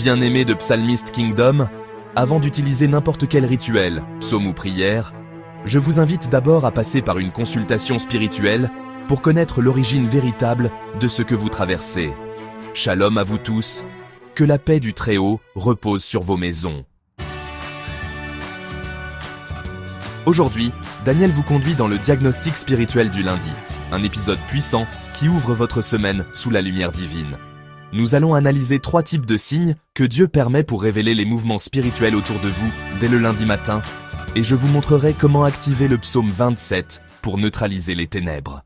bien-aimés de Psalmist Kingdom, avant d'utiliser n'importe quel rituel, psaume ou prière, je vous invite d'abord à passer par une consultation spirituelle pour connaître l'origine véritable de ce que vous traversez. Shalom à vous tous, que la paix du Très-Haut repose sur vos maisons. Aujourd'hui, Daniel vous conduit dans le diagnostic spirituel du lundi, un épisode puissant qui ouvre votre semaine sous la lumière divine. Nous allons analyser 3 types de signes que Dieu permet pour révéler les mouvements spirituels autour de vous dès le lundi matin, et je vous montrerai comment activer le psaume 27 pour neutraliser les ténèbres.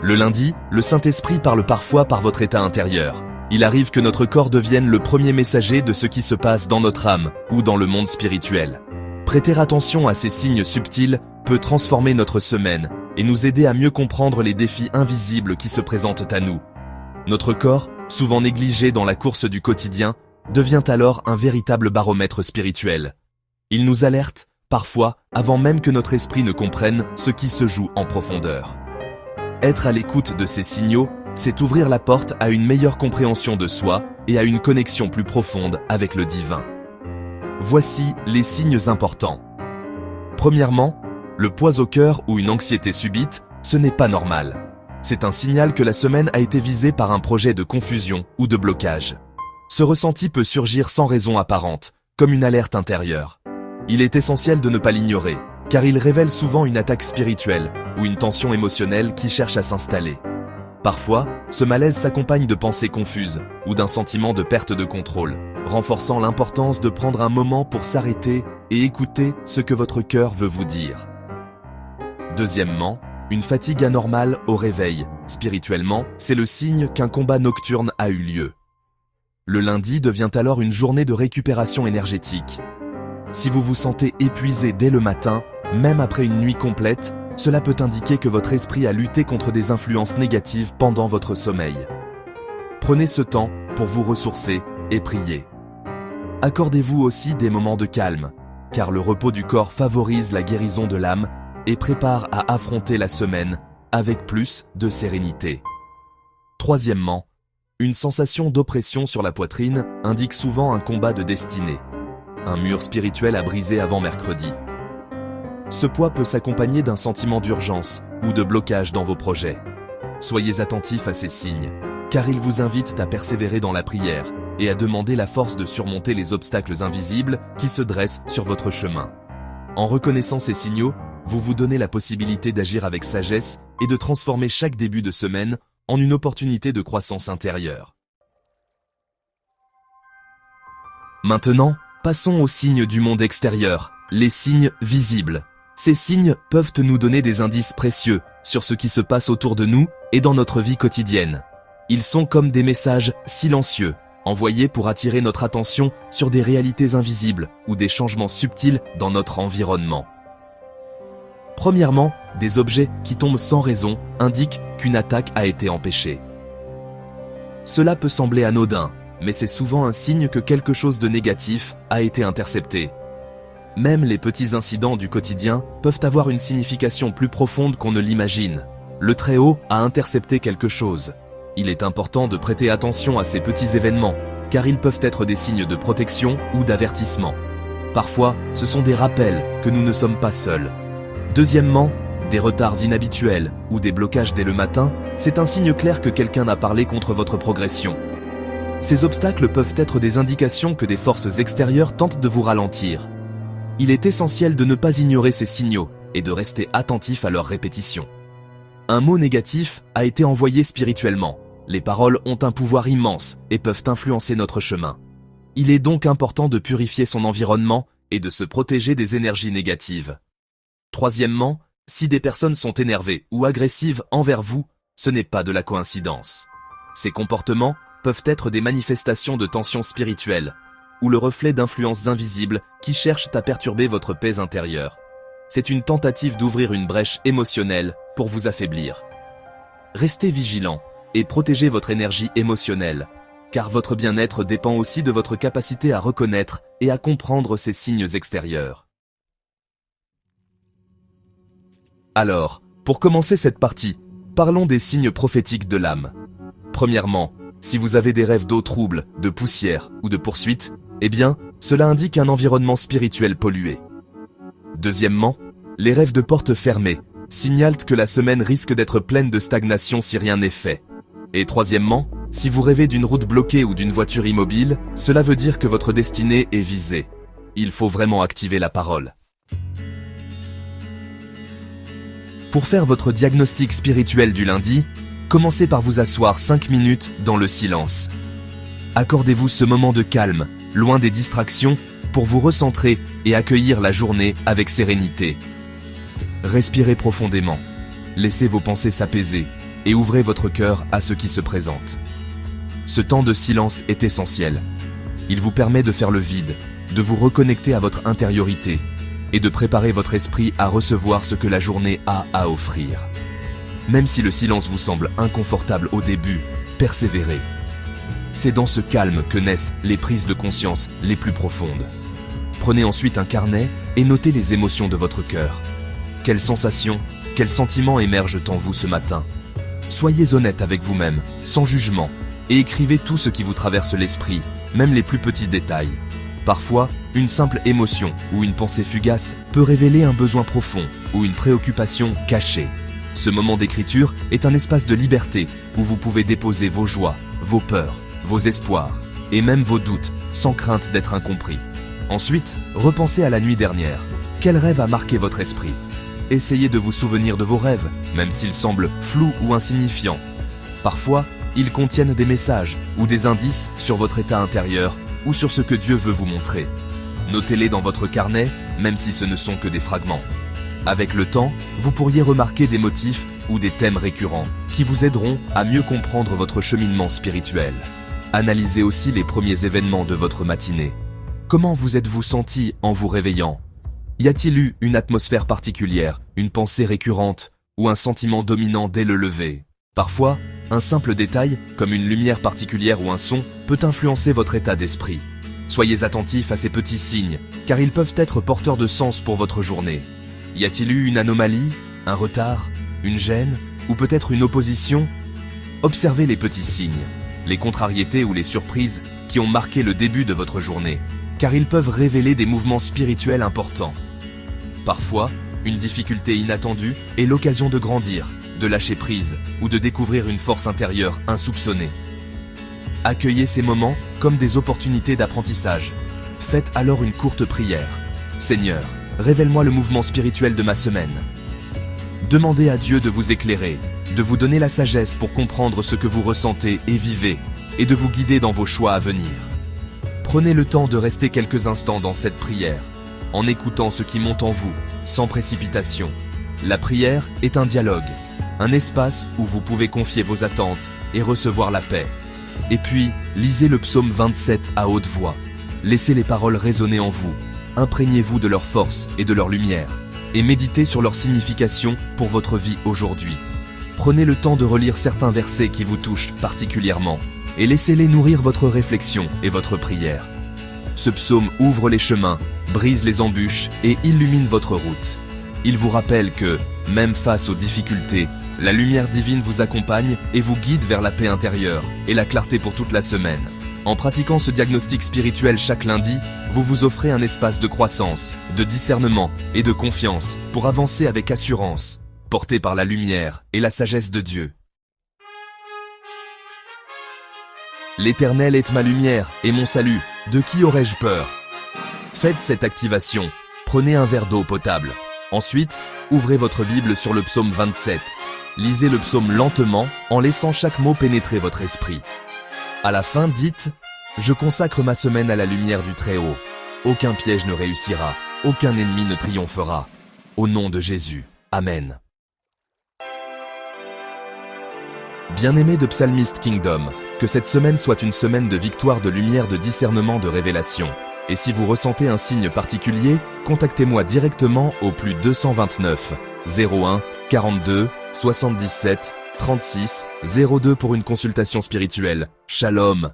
Le lundi, le Saint-Esprit parle parfois par votre état intérieur. Il arrive que notre corps devienne le premier messager de ce qui se passe dans notre âme ou dans le monde spirituel. Prêter attention à ces signes subtils peut transformer notre semaine et nous aider à mieux comprendre les défis invisibles qui se présentent à nous. Notre corps, souvent négligé dans la course du quotidien, devient alors un véritable baromètre spirituel. Il nous alerte, parfois, avant même que notre esprit ne comprenne ce qui se joue en profondeur. Être à l'écoute de ces signaux, c'est ouvrir la porte à une meilleure compréhension de soi et à une connexion plus profonde avec le divin. Voici les signes importants. Premièrement, le poids au cœur ou une anxiété subite, ce n'est pas normal. C'est un signal que la semaine a été visée par un projet de confusion ou de blocage. Ce ressenti peut surgir sans raison apparente, comme une alerte intérieure. Il est essentiel de ne pas l'ignorer, car il révèle souvent une attaque spirituelle ou une tension émotionnelle qui cherche à s'installer. Parfois, ce malaise s'accompagne de pensées confuses ou d'un sentiment de perte de contrôle, renforçant l'importance de prendre un moment pour s'arrêter et écouter ce que votre cœur veut vous dire. Deuxièmement, une fatigue anormale au réveil. Spirituellement, c'est le signe qu'un combat nocturne a eu lieu. Le lundi devient alors une journée de récupération énergétique. Si vous vous sentez épuisé dès le matin, même après une nuit complète, cela peut indiquer que votre esprit a lutté contre des influences négatives pendant votre sommeil. Prenez ce temps pour vous ressourcer et prier. Accordez-vous aussi des moments de calme, car le repos du corps favorise la guérison de l'âme et prépare à affronter la semaine avec plus de sérénité. Troisièmement, une sensation d'oppression sur la poitrine indique souvent un combat de destinée. Un mur spirituel à briser avant mercredi. Ce poids peut s'accompagner d'un sentiment d'urgence ou de blocage dans vos projets. Soyez attentifs à ces signes, car ils vous invitent à persévérer dans la prière et à demander la force de surmonter les obstacles invisibles qui se dressent sur votre chemin. En reconnaissant ces signaux, vous vous donnez la possibilité d'agir avec sagesse et de transformer chaque début de semaine en une opportunité de croissance intérieure. Maintenant, passons aux signes du monde extérieur, les signes visibles. Ces signes peuvent nous donner des indices précieux sur ce qui se passe autour de nous et dans notre vie quotidienne. Ils sont comme des messages silencieux, envoyés pour attirer notre attention sur des réalités invisibles ou des changements subtils dans notre environnement. Premièrement, des objets qui tombent sans raison indiquent qu'une attaque a été empêchée. Cela peut sembler anodin, mais c'est souvent un signe que quelque chose de négatif a été intercepté. Même les petits incidents du quotidien peuvent avoir une signification plus profonde qu'on ne l'imagine. Le Très-Haut a intercepté quelque chose. Il est important de prêter attention à ces petits événements, car ils peuvent être des signes de protection ou d'avertissement. Parfois, ce sont des rappels que nous ne sommes pas seuls. Deuxièmement, des retards inhabituels ou des blocages dès le matin, c'est un signe clair que quelqu'un a parlé contre votre progression. Ces obstacles peuvent être des indications que des forces extérieures tentent de vous ralentir. Il est essentiel de ne pas ignorer ces signaux et de rester attentif à leur répétition. Un mot négatif a été envoyé spirituellement. Les paroles ont un pouvoir immense et peuvent influencer notre chemin. Il est donc important de purifier son environnement et de se protéger des énergies négatives. Troisièmement, si des personnes sont énervées ou agressives envers vous, ce n'est pas de la coïncidence. Ces comportements peuvent être des manifestations de tensions spirituelles ou le reflet d'influences invisibles qui cherchent à perturber votre paix intérieure. C'est une tentative d'ouvrir une brèche émotionnelle pour vous affaiblir. Restez vigilant et protégez votre énergie émotionnelle, car votre bien-être dépend aussi de votre capacité à reconnaître et à comprendre ces signes extérieurs. Alors, pour commencer cette partie, parlons des signes prophétiques de l'âme. Premièrement, Si vous avez des rêves d'eau trouble, de poussière ou de poursuite, eh bien, cela indique un environnement spirituel pollué. Deuxièmement, les rêves de portes fermées signalent que la semaine risque d'être pleine de stagnation si rien n'est fait. Et troisièmement, si vous rêvez d'une route bloquée ou d'une voiture immobile, cela veut dire que votre destinée est visée. Il faut vraiment activer la parole. Pour faire votre diagnostic spirituel du lundi, commencez par vous asseoir 5 minutes dans le silence. Accordez-vous ce moment de calme, loin des distractions, pour vous recentrer et accueillir la journée avec sérénité. Respirez profondément, laissez vos pensées s'apaiser et ouvrez votre cœur à ce qui se présente. Ce temps de silence est essentiel. Il vous permet de faire le vide, de vous reconnecter à votre intériorité et de préparer votre esprit à recevoir ce que la journée a à offrir. Même si le silence vous semble inconfortable au début, persévérez. C'est dans ce calme que naissent les prises de conscience les plus profondes. Prenez ensuite un carnet et notez les émotions de votre cœur. Quelles sensations, quels sentiments émergent en vous ce matin? Soyez honnête avec vous-même, sans jugement, et écrivez tout ce qui vous traverse l'esprit, même les plus petits détails. Parfois, une simple émotion ou une pensée fugace peut révéler un besoin profond ou une préoccupation cachée. Ce moment d'écriture est un espace de liberté où vous pouvez déposer vos joies, vos peurs, vos espoirs et même vos doutes sans crainte d'être incompris. Ensuite, repensez à la nuit dernière. Quel rêve a marqué votre esprit? Essayez de vous souvenir de vos rêves, même s'ils semblent flous ou insignifiants. Parfois, ils contiennent des messages ou des indices sur votre état intérieur ou sur ce que Dieu veut vous montrer. Notez-les dans votre carnet, même si ce ne sont que des fragments. Avec le temps, vous pourriez remarquer des motifs ou des thèmes récurrents qui vous aideront à mieux comprendre votre cheminement spirituel. Analysez aussi les premiers événements de votre matinée. Comment vous êtes-vous senti en vous réveillant? Y a-t-il eu une atmosphère particulière, une pensée récurrente ou un sentiment dominant dès le lever? Parfois, un simple détail, comme une lumière particulière ou un son, peut influencer votre état d'esprit. Soyez attentifs à ces petits signes, car ils peuvent être porteurs de sens pour votre journée. Y a-t-il eu une anomalie, un retard, une gêne, ou peut-être une opposition? Observez les petits signes, les contrariétés ou les surprises qui ont marqué le début de votre journée, car ils peuvent révéler des mouvements spirituels importants. Parfois, une difficulté inattendue est l'occasion de grandir, de lâcher prise ou de découvrir une force intérieure insoupçonnée. Accueillez ces moments comme des opportunités d'apprentissage. Faites alors une courte prière. Seigneur, révèle-moi le mouvement spirituel de ma semaine. Demandez à Dieu de vous éclairer, de vous donner la sagesse pour comprendre ce que vous ressentez et vivez, et de vous guider dans vos choix à venir. Prenez le temps de rester quelques instants dans cette prière, en écoutant ce qui monte en vous, sans précipitation. La prière est un dialogue, un espace où vous pouvez confier vos attentes et recevoir la paix. Et puis, lisez le psaume 27 à haute voix. Laissez les paroles résonner en vous. Imprégnez-vous de leur force et de leur lumière, et méditez sur leur signification pour votre vie aujourd'hui. Prenez le temps de relire certains versets qui vous touchent particulièrement, et laissez-les nourrir votre réflexion et votre prière. Ce psaume ouvre les chemins, brise les embûches et illumine votre route. Il vous rappelle que, même face aux difficultés, la lumière divine vous accompagne et vous guide vers la paix intérieure et la clarté pour toute la semaine. En pratiquant ce diagnostic spirituel chaque lundi, vous vous offrez un espace de croissance, de discernement et de confiance pour avancer avec assurance, porté par la lumière et la sagesse de Dieu. L'Éternel est ma lumière et mon salut, de qui aurais-je peur? Faites cette activation, prenez un verre d'eau potable. Ensuite, ouvrez votre Bible sur le psaume 27. Lisez le psaume lentement en laissant chaque mot pénétrer votre esprit. À la fin, dites « Je consacre ma semaine à la lumière du Très-Haut. Aucun piège ne réussira, aucun ennemi ne triomphera. Au nom de Jésus. Amen. » Bien-aimés de Psalmist Kingdom, que cette semaine soit une semaine de victoire, de lumière, de discernement, de révélation. Et si vous ressentez un signe particulier, contactez-moi directement au plus 229 01 42 77 36 02 pour une consultation spirituelle. Shalom.